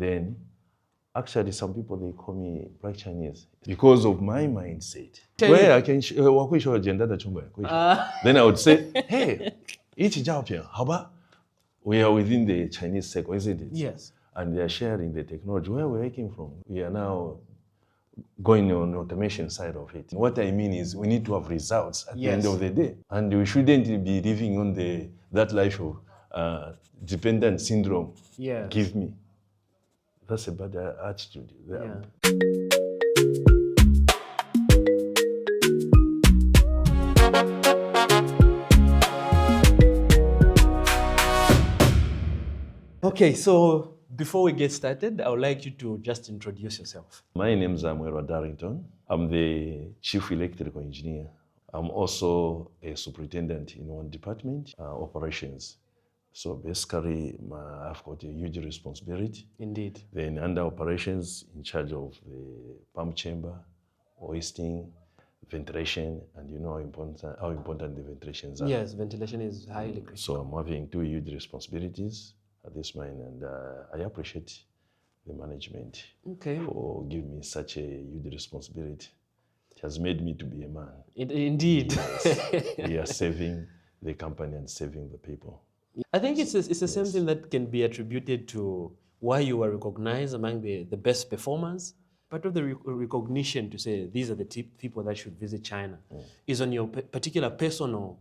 Then, actually, some people, they call me Black Chinese because of my mindset. Where I can then I would say, hey, how about we are within the Chinese sector, isn't it? Yes. And they are sharing the technology. Where we came from, we are now going on automation side of it. What I mean is we need to have results at the end of the day. And we shouldn't be living on that life of dependent syndrome. Yeah. Give me. That's a bad attitude. Yeah. Okay, so before we get started, I would like you to just introduce yourself. My name is Mwelwa Darlington. I'm the Chief Electrical Engineer. I'm also a superintendent in one department, operations. So basically, I've got a huge responsibility. Indeed. Then under operations, in charge of the pump chamber, hoisting, ventilation, and you know how important the ventilations are. Yes, ventilation is highly critical. So I'm having two huge responsibilities at this mine, and I appreciate the management for giving me such a huge responsibility. It has made me to be a man. Indeed. Yes. We are saving the company and saving the people. I think it's the same thing that can be attributed to why you were recognized among the best performers. Part of the recognition to say these are the people that should visit China is on your particular personal,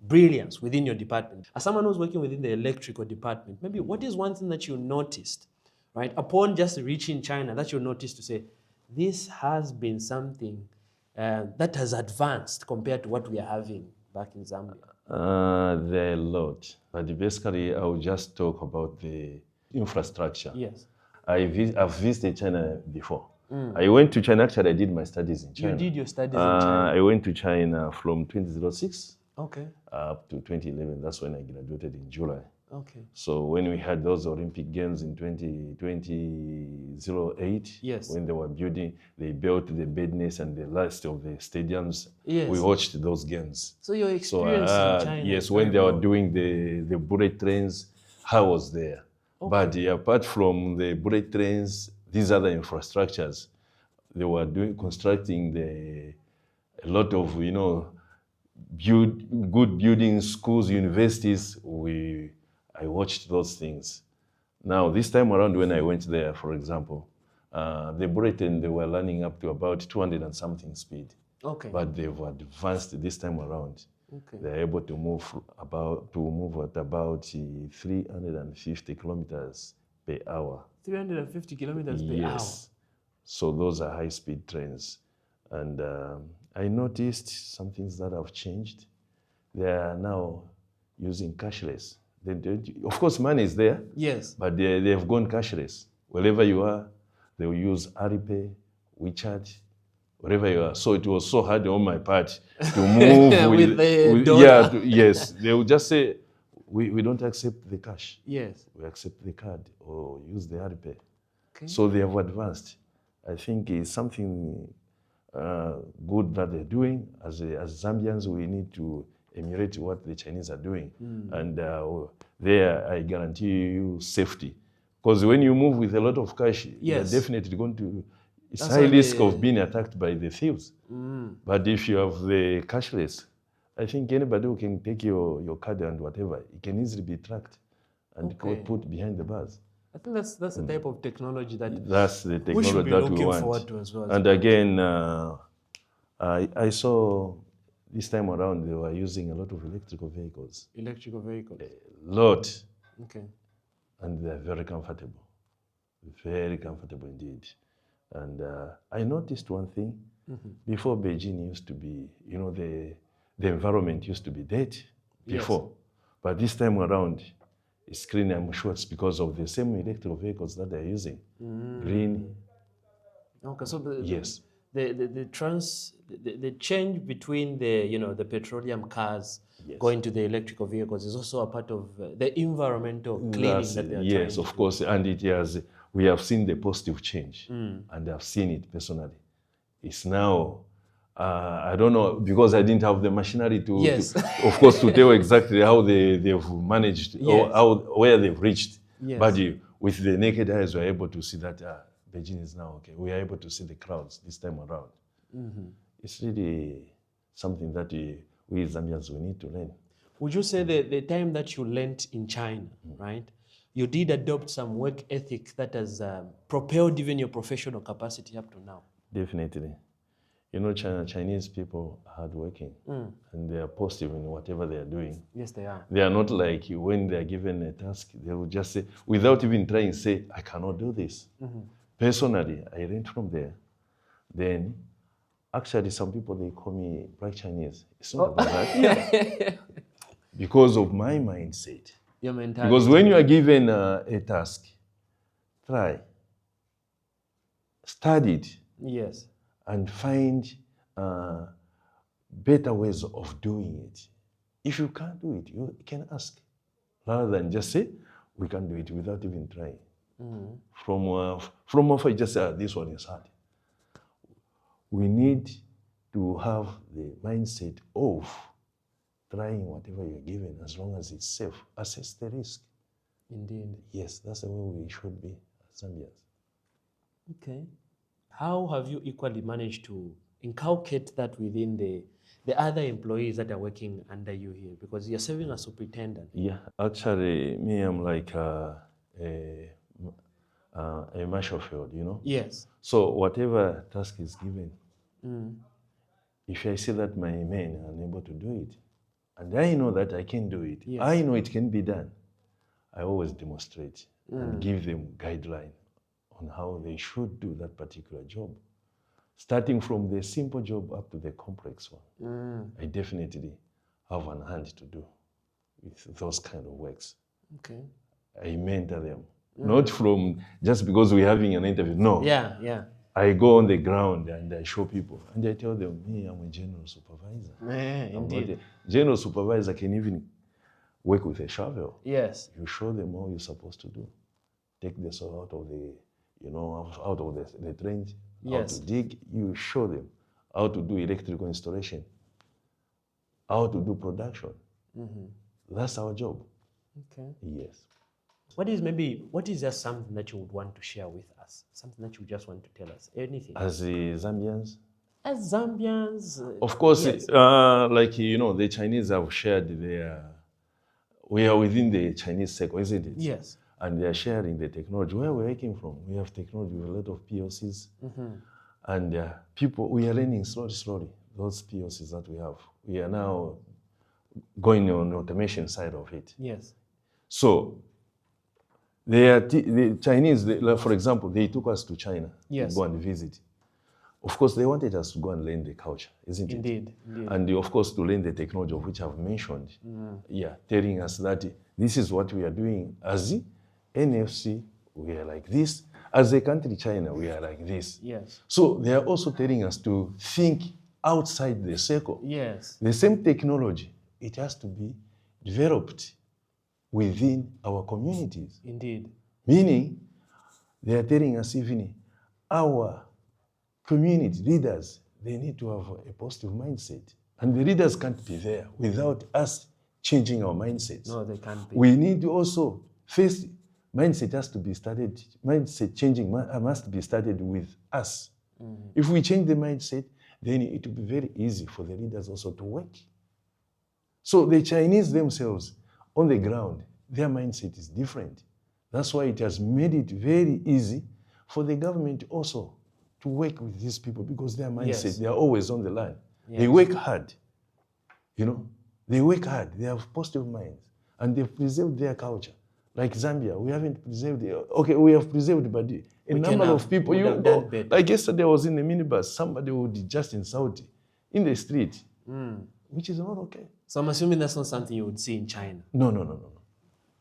brilliance within your department. As someone who's working within the electrical department, maybe what is one thing that you noticed, right, upon just reaching China, that you noticed to say, this has been something that has advanced compared to what we are having back in Zambia? There are a lot, but basically I will just talk about the infrastructure. Yes. I've visited China before. I went to China, actually I did my studies in China. You did your studies in China? I went to China from 2006 up to 2011. That's when I graduated in July. Okay. So when we had those Olympic Games in 2008, when they built the business and the last of the stadiums, we watched those games. So your experience in China? Yes, when they were doing the bullet trains, I was there. Okay. But apart from the bullet trains, these other infrastructures, they were constructing a lot of, good buildings, schools, universities. I watched those things. Now, this time around when I went there, for example, the Britain, they were running up to about 200 and something speed. Okay. But they've advanced this time around. Okay. They're able to move at about 350 kilometers per hour. 350 kilometers per hour? Yes. So those are high-speed trains. And I noticed some things that have changed. They are now using cashless. Of course, money is there. Yes. But they have gone cashless. Wherever you are, they will use Alipay, WeChat, wherever you are. So it was so hard on my part to move with the dollar. Yes. They will just say, we don't accept the cash. Yes. We accept the card or use the Alipay. Okay. So they have advanced. I think it's something good that they're doing. As Zambians, we need to emulate what the Chinese are doing. And there, I guarantee you safety. Because when you move with a lot of cash, you're definitely going to, it's high risk of being attacked by the thieves. But if you have the cashless, I think anybody who can take your card and whatever, it can easily be tracked and put behind the bars. I think that's the type of technology that we should be looking forward to as well. And again, I saw this time around they were using a lot of electrical vehicles. Electrical vehicles? A lot. Okay. And they're very comfortable. Very comfortable indeed. And I noticed one thing. Before, Beijing used to be, the environment used to be dead before. Yes. But this time around, it's clean. I'm sure it's because of the same electrical vehicles that they're using. Green. Okay, so yes. The change between the petroleum cars going to the electrical vehicles is also a part of the environmental cleaning that they are trying to do. Yes, of course, and we have seen the positive change, and I've seen it personally. It's now, I don't know, because I didn't have the machinery to tell exactly how they've managed or where they've reached. Yes. But with the naked eyes, we're able to see that Beijing is now okay. We are able to see the crowds this time around. It's really something that we Zambians, we need to learn. Would you say that the time that you learned in China, right, you did adopt some work ethic that has propelled even your professional capacity up to now? Definitely. You know, Chinese people are hardworking and they are positive in whatever they are doing. Yes, they are. They are not like when they are given a task, they will just say, without even trying, say, I cannot do this. Personally, I learned from there. Then, actually, some people, they call me Black Chinese. It's not about that. Because of my mindset. Your mentality. Because when you are given a task, try, study it. Yes. And find better ways of doing it. If you can't do it, you can ask, rather than just say, we can do it without even trying. From offer, just say, this one is hard. We need to have the mindset of trying whatever you're given, as long as it's safe. Assess the risk. Indeed. Yes, that's the way we should be as Zambians. Okay. How have you equally managed to inculcate that within the other employees that are working under you here? Because you're serving as superintendent. Yeah, actually, me, I'm like a marshal field, you know? Yes. So whatever task is given, if I see that my men are unable to do it, and I know that I can do it, yes. I know it can be done, I always demonstrate and give them guideline on how they should do that particular job. Starting from the simple job up to the complex one. I definitely have an hand to do with those kind of works. Okay. I mentor them. Not from just because we're having an interview, no. Yeah, yeah. I go on the ground and I show people and I tell them, me, I'm a general supervisor. Indeed. General supervisor can even work with a shovel. Yes. You show them how you're supposed to do. Take the soil out of the, out of the trench, how to dig. You show them how to do electrical installation, how to do production. That's our job. Okay. Yes. What is just something that you would want to share with us? Something that you just want to tell us? Anything? As the Zambians? As Zambians? Of course, yes. the Chinese have shared we are within the Chinese circle, isn't it? Yes. And they are sharing the technology. Where we're working from, we have technology with a lot of POCs. And people, we are learning slowly, those POCs that we have. We are now going on the automation side of it. Yes. So, the Chinese, for example, they took us to China to go and visit. Of course, they wanted us to go and learn the culture, isn't it? Indeed. And of course, to learn the technology of which I've mentioned. Telling us that this is what we are doing as NFC, we are like this. As a country, China, we are like this. Yes. So they are also telling us to think outside the circle. Yes. The same technology, it has to be developed within our communities. Indeed. Meaning, they are telling us even our community leaders, they need to have a positive mindset. And the leaders can't be there without us changing our mindsets. No, they can't be. We need to also face mindset has to be started, mindset changing must be started with us. If we change the mindset, then it will be very easy for the leaders also to work. So the Chinese themselves, on the ground, their mindset is different. That's why it has made it very easy for the government also to work with these people, because their mindset, they are always on the line. They work hard, they work hard, they have positive minds, and they've preserved their culture. Like Zambia, we haven't preserved it. Okay, we have preserved, but a number of people, like yesterday I was in a minibus, somebody would just insult in the street, which is not okay. So I'm assuming that's not something you would see in China. No.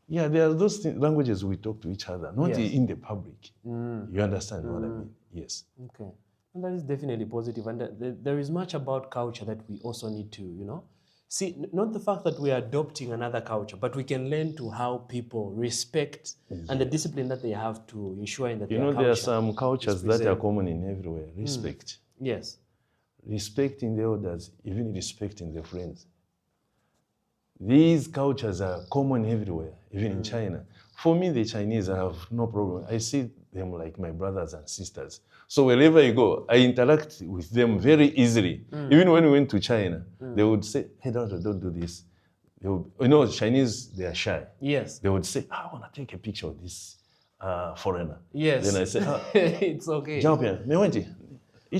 Yeah, there are those languages we talk to each other, not in the public. You understand what I mean? Yes. Okay. And that is definitely positive. And there is much about culture that we also need to, see, not the fact that we are adopting another culture, but we can learn to how people respect and the discipline that they have to ensure that their culture. There are some cultures that are common in everywhere. Respect. Yes. Respecting the elders, even respecting the friends. These cultures are common everywhere, even in China. For me, the Chinese, I have no problem. I see them like my brothers and sisters. So wherever you go, I interact with them very easily. Even when we went to China, they would say, hey, don't do this. They would, you know, Chinese, they are shy. Yes. They would say, I want to take a picture of this foreigner. Yes. Then I say, it's okay. Jiaopian, me wanti.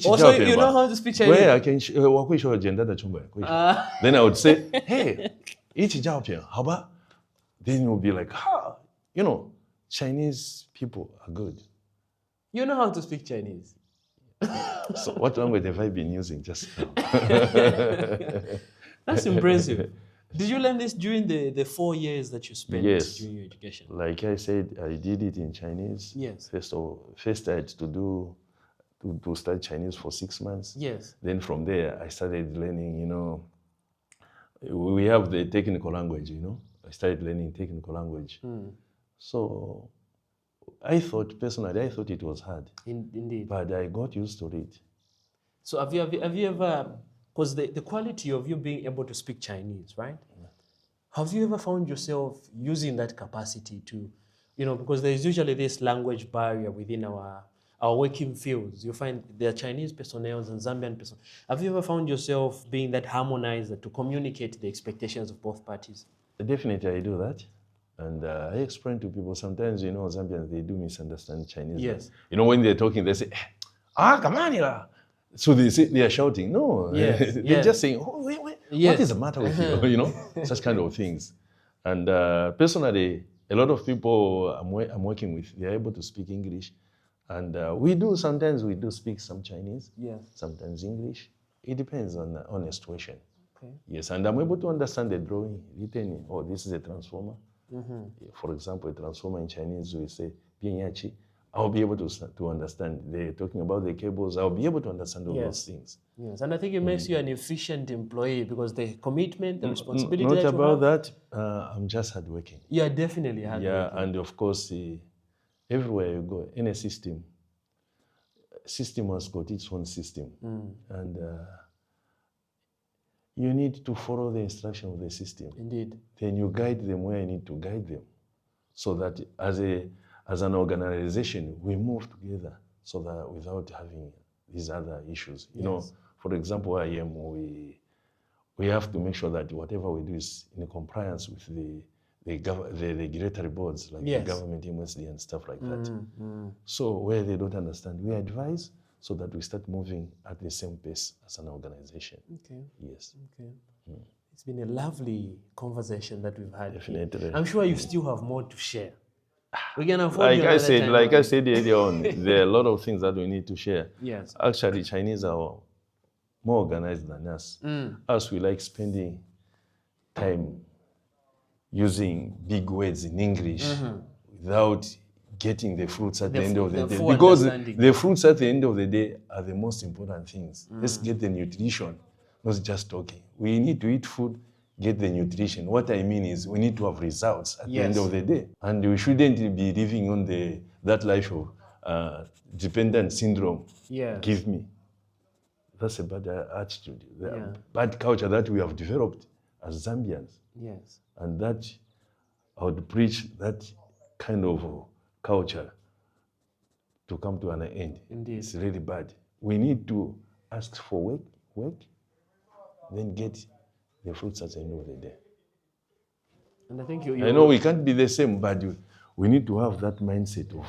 Also, you know how to speak Chinese? Where I can then I would say, hey, ichi Jiaopian, how about? Then you'll be like, you know, Chinese people are good. You know how to speak Chinese? So what language have I been using just now? That's impressive. Did you learn this during the 4 years that you spent during your education? Like I said, I did it in Chinese. Yes. First I had to study Chinese for 6 months. Yes. Then from there, I started learning, you know, we have the technical language, you know. I started learning technical language. So personally, I thought it was hard. Indeed. But I got used to it. So have you ever, because the quality of you being able to speak Chinese, right? Yeah. Have you ever found yourself using that capacity to, you know, because there's usually this language barrier within our working fields. You find there are Chinese personnel and Zambian personnel. Have you ever found yourself being that harmonizer to communicate the expectations of both parties? Definitely, I do that. And I explain to people, sometimes, you know, Zambians, they do misunderstand Chinese. Yes. You know, when they're talking, they say, come on here. So they are shouting. No, they're just saying, what is the matter with you? You know, such kind of things. And personally, a lot of people I'm working with, they're able to speak English. And sometimes we do speak some Chinese, sometimes English. It depends on the situation. Okay. Yes, and I'm able to understand the drawing written, this is a transformer. For example, a transformer in Chinese, we say, Bianyachi. I'll be able to understand. They're talking about the cables. I'll be able to understand all those things. Yes, and I think it makes you an efficient employee because the commitment, the responsibility. Not about that. I'm just hardworking. Yeah, definitely hardworking. Yeah, and of course, everywhere you go, in a system has got its own system, and you need to follow the instruction of the system. Indeed. Then you guide them where you need to guide them, so that as an organization, we move together so that without having these other issues. You know, for example, where I am, we have to make sure that whatever we do is in compliance with the regulatory boards, like the government, MSD, and stuff like that. So where they don't understand, we advise so that we start moving at the same pace as an organization. Okay. Yes. Okay. It's been a lovely conversation that we've had. Definitely. I'm sure you still have more to share. We can afford like I said earlier on, there are a lot of things that we need to share. Yes. Actually, Chinese are more organized than us. Us, we like spending time using big words in English without getting the fruits at the end of the day. Because the fruits at the end of the day are the most important things. Let's get the nutrition, not just talking. We need to eat food, get the nutrition. What I mean is we need to have results at the end of the day. And we shouldn't be living on that life of dependent syndrome. Yeah. Give me. That's a bad attitude, bad culture that we have developed as Zambians. Yes. And that, I would preach that kind of culture to come to an end. Indeed. It's really bad. We need to ask for work, then get the fruits at the end of the day. And I think I know we can't be the same, but we need to have that mindset of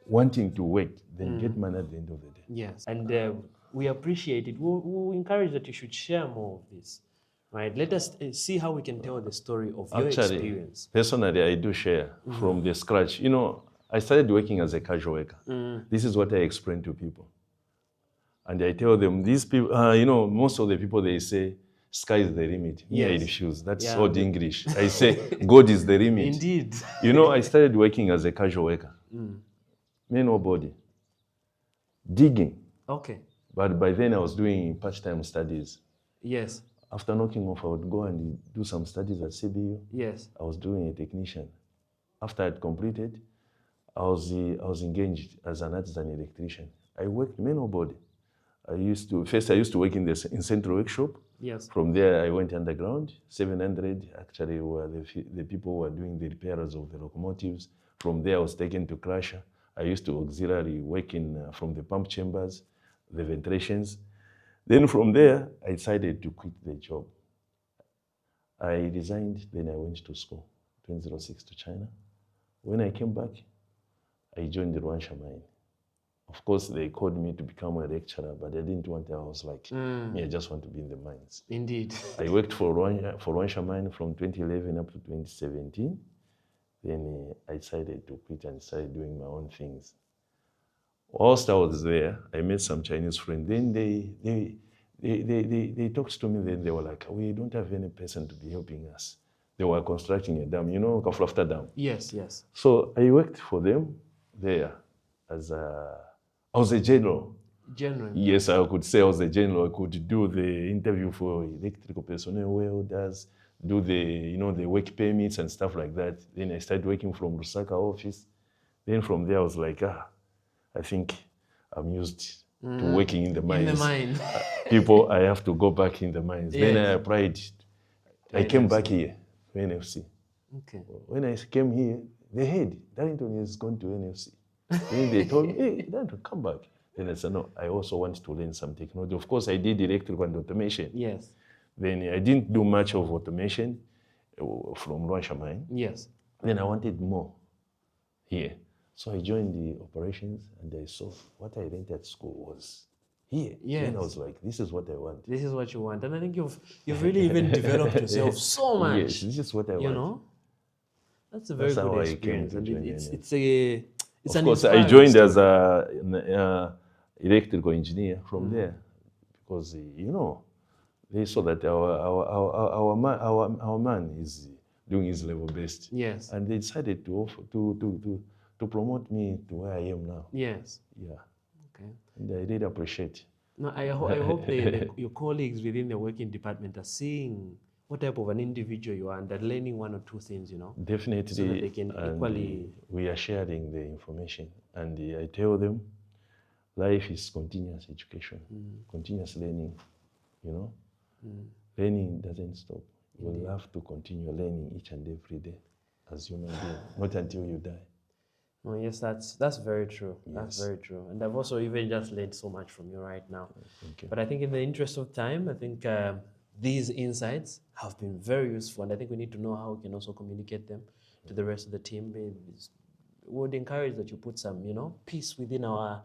wanting to work, then get money at the end of the day. Yes, and we appreciate it. We encourage that you should share more of this. Right, let us see how we can tell the story of your experience. Personally, I do share from the scratch. You know, I started working as a casual worker. This is what I explain to people. And I tell them, these people, you know, most of the people, they say, sky is the limit. Yeah, I refuse. That's old English. I say, God is the limit. Indeed. You know, I started working as a casual worker. Nobody. Digging. Okay. But by then I was doing part-time studies. Yes. After knocking off, I would go and do some studies at CBU. Yes. I was doing a technician. After I'd completed, I was engaged as an artisan electrician. I worked nobody. I used to work in Central Workshop. Yes. From there, I went underground. 700 actually were the people who were doing the repairs of the locomotives. From there, I was taken to crusher. I used to auxiliary work from the pump chambers, the ventilations. Then from there, I decided to quit the job. I resigned, then I went to school, 2006 to China. When I came back, I joined the Rwansha mine. Of course, they called me to become a lecturer, but I didn't want to. I was like, me, I just want to be in the mines. Indeed. I worked for Rwansha mine from 2011 up to 2017. Then I decided to quit and started doing my own things. Whilst I was there, I met some Chinese friends. Then they talked to me. Then they were like, we don't have any person to be helping us. They were constructing a dam, Kaflafta Dam. Yes, yes. So I worked for them there I was a general. General. Yes, I could say I was a general. I could do the interview for electrical personnel welders, do the work permits and stuff like that. Then I started working from Lusaka office. Then from there I was like, I think I'm used to working in the mines. In the mine. People, I have to go back in the mines. Yes. Then I applied. I came back here to NFC. Okay. When I came here, the head, Darlington is going to NFC. Then they told me, hey, Darlington, come back. Then I said, no, I also want to learn some technology. Of course, I did electrical and automation. Yes. Then I didn't do much of automation from Rwansha mine. Yes. Then I wanted more here. So I joined the operations and I saw what I learned at school was here. Yes. Then I was like, this is what I want. This is what you want. And I think you've really even developed yourself so much. Yes, this is what I want. You know? That's a very good experience. And it's of course, I joined as an electrical engineer from there because, they saw that our man is doing his level best. Yes. And they decided to offer to promote me to where I am now. Yes. Yeah. Okay. And I really appreciate it. No, I hope your colleagues within the working department are seeing what type of an individual you are and they're learning one or two things, Definitely. So that they can equally... We are sharing the information. And I tell them, life is continuous education, continuous learning, Learning doesn't stop. You will have to continue learning each and every day as human being, not until you die. Oh, yes, that's very true. Yes. That's very true. And I've also even just learned so much from you right now. Thank you. But I think in the interest of time, I think these insights have been very useful. And I think we need to know how we can also communicate them to the rest of the team. We would encourage that you put some, peace within our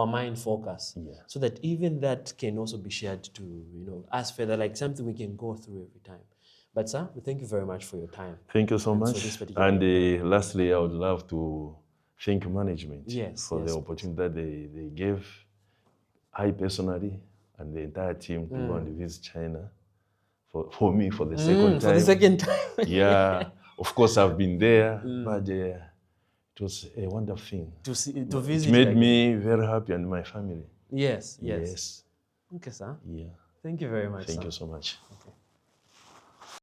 mind focus, so that even that can also be shared to, us further, like something we can go through every time. But sir, we thank you very much for your time. Thank you so much. And lastly, I would love to thank management for the opportunity that they gave I personally and the entire team to go and visit China for me for the second time. For the second time. Yeah, of course I've been there, but it was a wonderful thing. To visit. It made me very happy and my family. Yes. Okay, sir. Yeah. Thank you very much. Thank sir. you so much. Okay.